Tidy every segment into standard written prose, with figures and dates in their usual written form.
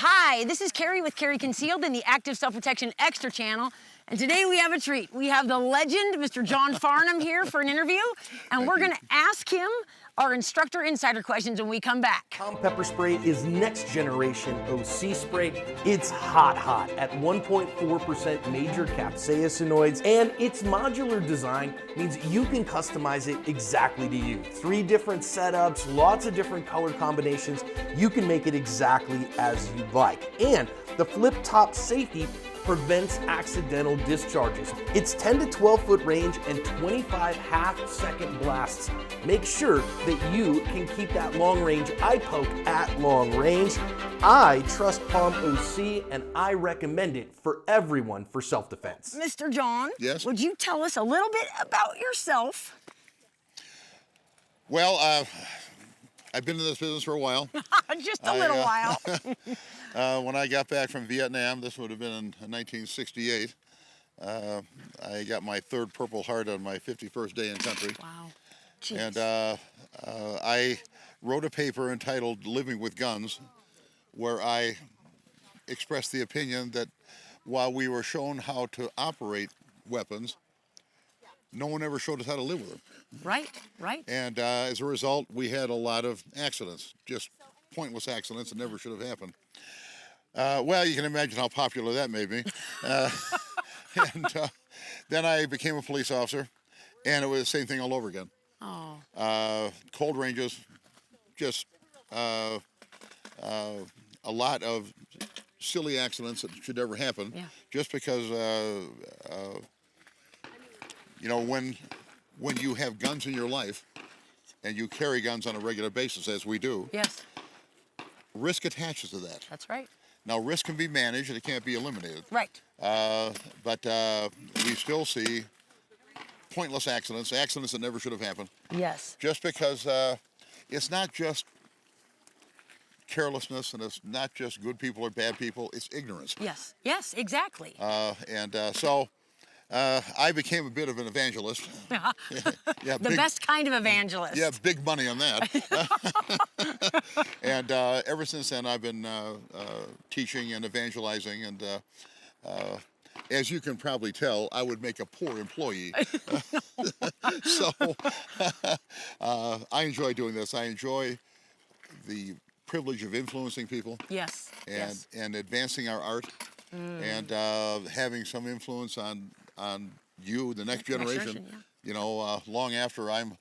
Hi, this is Kaery with Kaery Concealed in the Active Self-Protection Extra channel. And today we have a treat. We have the legend, Mr. John Farnam, here for an interview. And we're going to ask him our instructor insider questions when we come back. Palm pepper spray is next generation OC spray. It's hot at 1.4% major capsaicinoids, and its modular design means you can customize it exactly to you. 3 different setups, lots of different color combinations. You can make it exactly as you like. And the flip top safety prevents accidental discharges. It's 10 to 12 foot range and 25 half-second blasts. Make sure that you can keep that long range eye poke at long range. I trust Palm OC and I recommend it for everyone for self-defense. Mr. John, yes? Would you tell us a little bit about yourself? Well, I've been in this business for a while. Just a little while. When I got back from Vietnam, this would have been in 1968, I got my 3rd Purple Heart on my 51st day in country. Wow. Jeez. And I wrote a paper entitled Living with Guns, where I expressed the opinion that while we were shown how to operate weapons, no one ever showed us how to live with them. Right. And as a result, we had a lot of accidents, just pointless accidents that never should have happened. Well, you can imagine how popular that made me. And then I became a police officer, and it was the same thing all over again. Oh. Cold ranges, just a lot of silly accidents that should never happen. Yeah. Just because, when you have guns in your life and you carry guns on a regular basis, as we do, Yes. risk attaches to that. That's right. Now, risk can be managed and it can't be eliminated. Right. But we still see pointless accidents that never should have happened. Yes. Just because it's not just carelessness and it's not just good people or bad people, it's ignorance. Yes, exactly. So I became a bit of an evangelist. The best kind of evangelist. Yeah, big money on that. And ever since then, I've been teaching and evangelizing. And as you can probably tell, I would make a poor employee. So I enjoy doing this. I enjoy the privilege of influencing people. Yes. And advancing our art. And having some influence on you, the next generation. Yeah. You know, long after I'm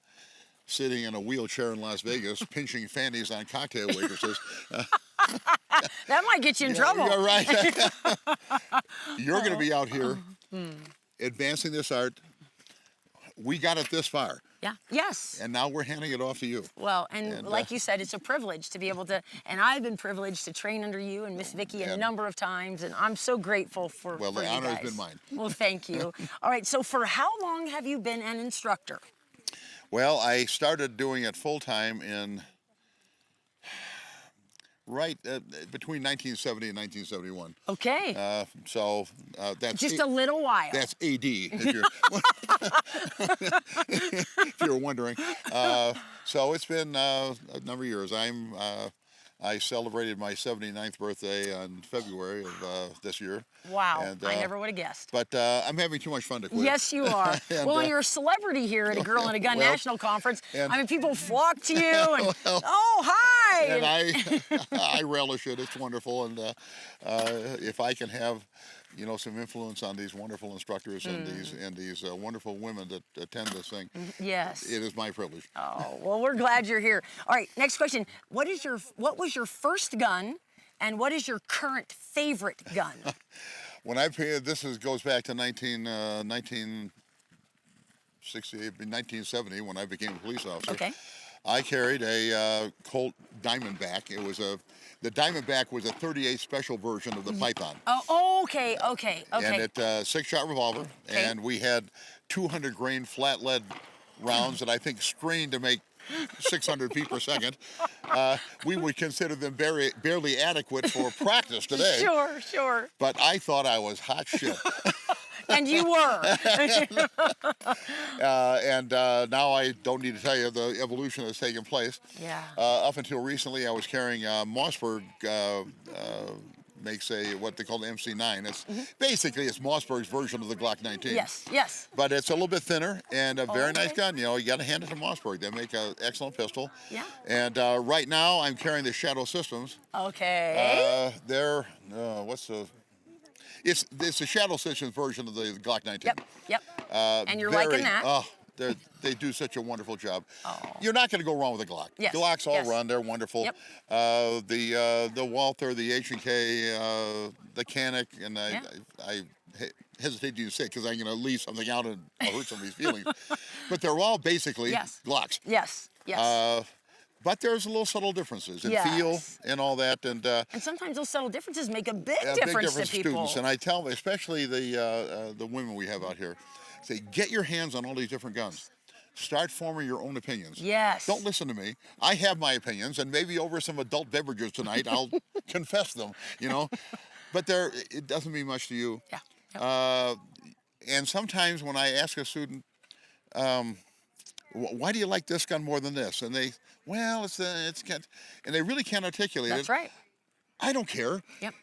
sitting in a wheelchair in Las Vegas, pinching fannies on cocktail waitresses. That might get you in trouble. You're right. You're going to be out here advancing this art. We got it this far. Yeah. Yes. And now we're handing it off to you. Well, and like you said, it's a privilege to be able to, and I've been privileged to train under you and Miss Vicki a number of times, and I'm so grateful for Well, for the you honor guys. has been mine. Well, thank you. All right, so for how long have you been an instructor? Well, I started doing it full-time in between 1970 and 1971. Okay. So that's Just a little while. That's AD, if you're wondering. So it's been a number of years. I celebrated my 79th birthday on February of this year. Wow, And, I never would have guessed. But I'm having too much fun to quit. Yes, you are. And, well, you're a celebrity here at a Girl and a Gun well, National Conference. and- I mean, people flock to you and, oh, hi! And I relish it. It's wonderful. And if I can have, some influence on these wonderful instructors and these wonderful women that attend this thing, Yes. it is my privilege. Oh, well, we're glad you're here. All right, next question. What was your first gun, and what is your current favorite gun? Goes back to 1970 when I became a police officer. Okay. I carried a Colt Diamondback. The Diamondback was a .38 special version of the Python. Oh, okay. And it's a 6-shot revolver, and we had 200 grain flat lead rounds that I think strained to make 600 feet per second. We would consider them barely adequate for practice today. Sure. But I thought I was hot shit. And you were. Now I don't need to tell you the evolution that's taken place. Yeah. Up until recently, I was carrying Mossberg. Makes what they call the MC9. It's basically it's Mossberg's version of the Glock 19. Yes, yes. But it's a little bit thinner and a very nice okay. gun. You know, you got to hand it to Mossberg. They make an excellent pistol. Yeah. And right now, I'm carrying the Shadow Systems. Okay. They're what's the? It's the Shadow Systems version of the Glock 19. Yep, yep. And you're liking that. Oh, they do such a wonderful job. Oh. You're not going to go wrong with a Glock. Yes, Glocks all yes. run. They're wonderful. Yep. The Walther, the H&K, the Canic, and I hesitate to say it because I'm going to leave something out and I'll hurt somebody's feelings. But they're all basically Glocks. Yes, yes. But there's a little subtle differences in Yes. feel and all that. And sometimes those subtle differences make a big big difference difference to people. students. And I tell them, especially the women we have out here, say, get your hands on all these different guns. Start forming your own opinions. Yes. Don't listen to me. I have my opinions, and maybe over some adult beverages tonight, I'll confess them, you know. But it doesn't mean much to you. Yeah. Yep. And sometimes when I ask a student, why do you like this gun more than this? And they, well, it's can't, and they really can't articulate That's it. right. I don't care. Yep.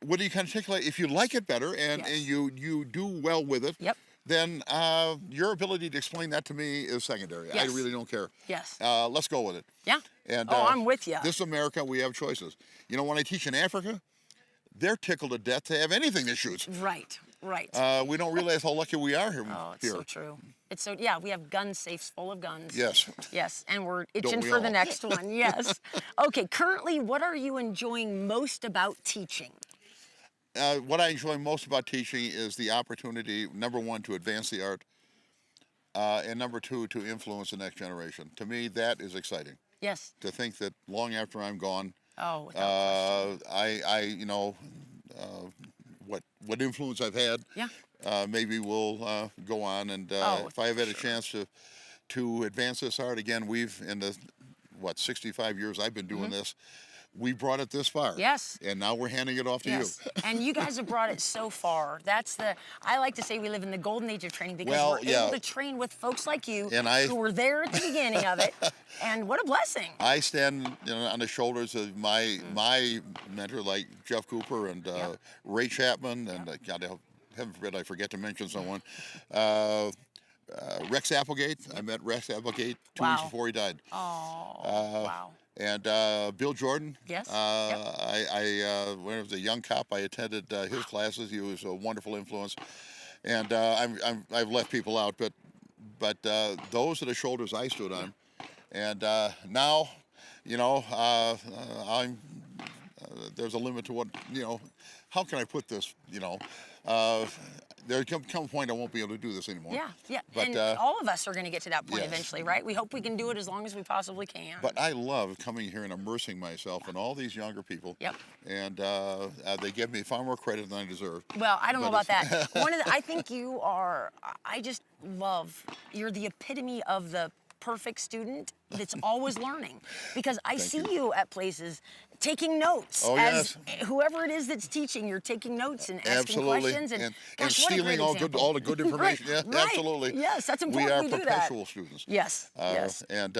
What do you can articulate? If you like it better and Yes. you do well with it, Yep. then your ability to explain that to me is secondary. Yes. I really don't care. Yes. Let's go with it. Yeah. And I'm with you. This is America. We have choices. You know, when I teach in Africa, they're tickled to death to have anything that shoots. Right. Right. We don't realize how lucky we are here. Oh, it's so true. It's so, we have gun safes full of guns. Yes. Yes, and we're itching we for the all? next one. Yes. Okay, currently, what are you enjoying most about teaching? What I enjoy most about teaching is the opportunity, number one, to advance the art, and number two, to influence the next generation. To me, that is exciting. Yes. To think that long after I'm gone, Oh, without question. you know, what influence I've had, maybe will go on. And if I have had a chance to advance this art again, in the 65 years I've been doing this, we brought it this far. Yes. And now we're handing it off to you. And you guys have brought it so far. I like to say we live in the golden age of training because Well, we're able to train with folks like you who were there at the beginning of it. And what a blessing. I stand on the shoulders of my mentor, like Jeff Cooper and Ray Chapman, and God, heaven forbid I forget to mention someone. Rex Applegate. I met Rex Applegate 2 weeks before he died. Oh, wow. And Bill Jordan. Yes. When I was a young cop, I attended his classes. He was a wonderful influence. And I've left people out, but those are the shoulders I stood on. And now, you know, there's a limit to what, you know. How can I put this? You know, there come a point I won't be able to do this anymore. Yeah. But, and all of us are going to get to that point yes. eventually, right? We hope we can do it as long as we possibly can. But I love coming here and immersing myself in all these younger people. Yep. And they give me far more credit than I deserve. Well, I don't know about that. I think you're the epitome of the perfect student that's always learning, because I see you at places taking notes. Oh, as yes. whoever it is that's teaching, you're taking notes and asking Absolutely. questions and Stealing all the good information. Right, Yeah, right. absolutely. Yes, that's important. We are perpetual students. Yes. Yes. And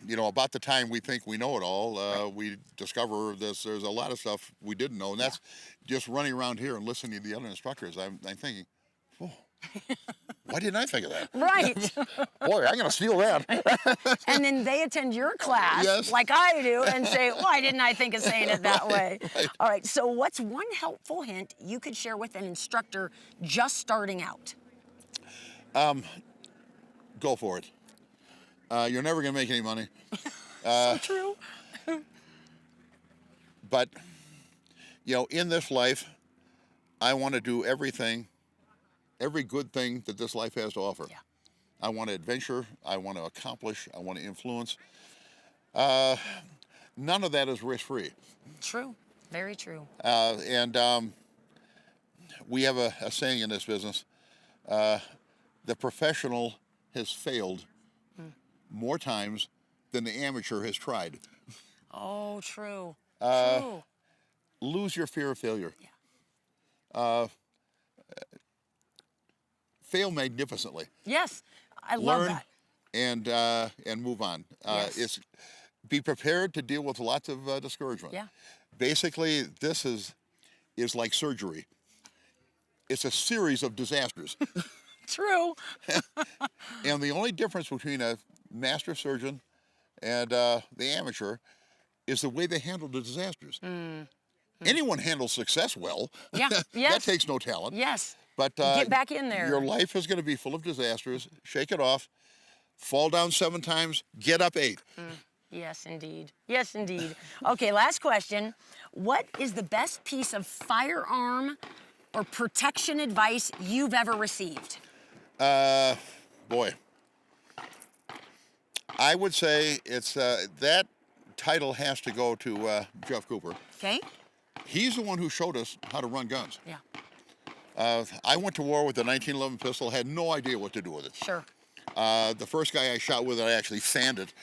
you know, about the time we think we know it all, we discover there's a lot of stuff we didn't know, and that's just running around here and listening to the other instructors. I'm thinking, oh, why didn't I think of that? Right. Boy, I'm gonna steal that. And then they attend your class like I do and say, why didn't I think of saying it that way? Right. All right, so what's one helpful hint you could share with an instructor just starting out? Go for it. You're never gonna make any money. So true. But, you know, in this life, I want to do every good thing that this life has to offer. Yeah. I want to adventure. I want to accomplish. I want to influence. None of that is risk-free. True. Very true. And we have a saying in this business, the professional has failed more times than the amateur has tried. Oh, true. True. lose your fear of failure. Yeah. Fail magnificently. Yes, I love Learn that. and move on. Yes. Be prepared to deal with lots of discouragement. Yeah. Basically, this is like surgery. It's a series of disasters. True. And the only difference between a master surgeon and the amateur is the way they handle the disasters. Anyone handles success well. Yeah. Yes. That takes no talent. Yes. But Get back in there. Your life is going to be full of disasters. Shake it off. Fall down 7 times. Get up 8. Yes, indeed. Yes, indeed. Okay, last question. What is the best piece of firearm or protection advice you've ever received? Boy, I would say it's that title has to go to Jeff Cooper. Okay. He's the one who showed us how to run guns. Yeah. I went to war with a 1911 pistol, had no idea what to do with it. Sure. The first guy I shot with it, I actually sanded.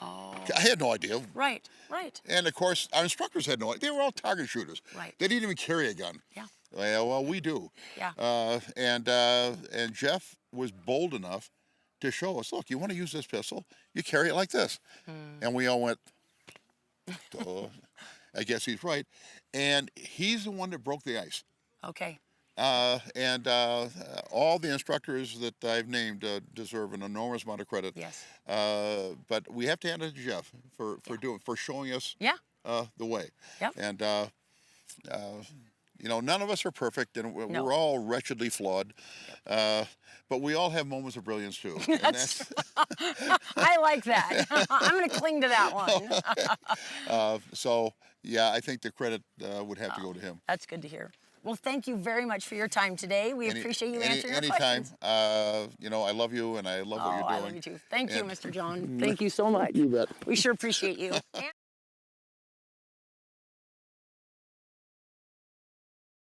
Oh. I had no idea. Right. Right. And of course, our instructors had no idea. They were all target shooters. Right. They didn't even carry a gun. Yeah. Well, we do. Yeah. And Jeff was bold enough to show us, look, you want to use this pistol, you carry it like this. And we all went, "Duh." I guess he's right. And he's the one that broke the ice. Okay. And all the instructors that I've named deserve an enormous amount of credit. Yes. But we have to hand it to Jeff for showing us Yeah. the way. Yep. And none of us are perfect, and No. we're all wretchedly flawed. But we all have moments of brilliance too. And that's I like that. I'm going to cling to that one. so. Yeah, I think the credit would have to go to him. That's good to hear. Well, thank you very much for your time today. We appreciate you answering our anytime. questions. I love you, and I love what you're doing. I love you too. Thank you, And- Mr. John. Thank you so much. You bet. We sure appreciate you.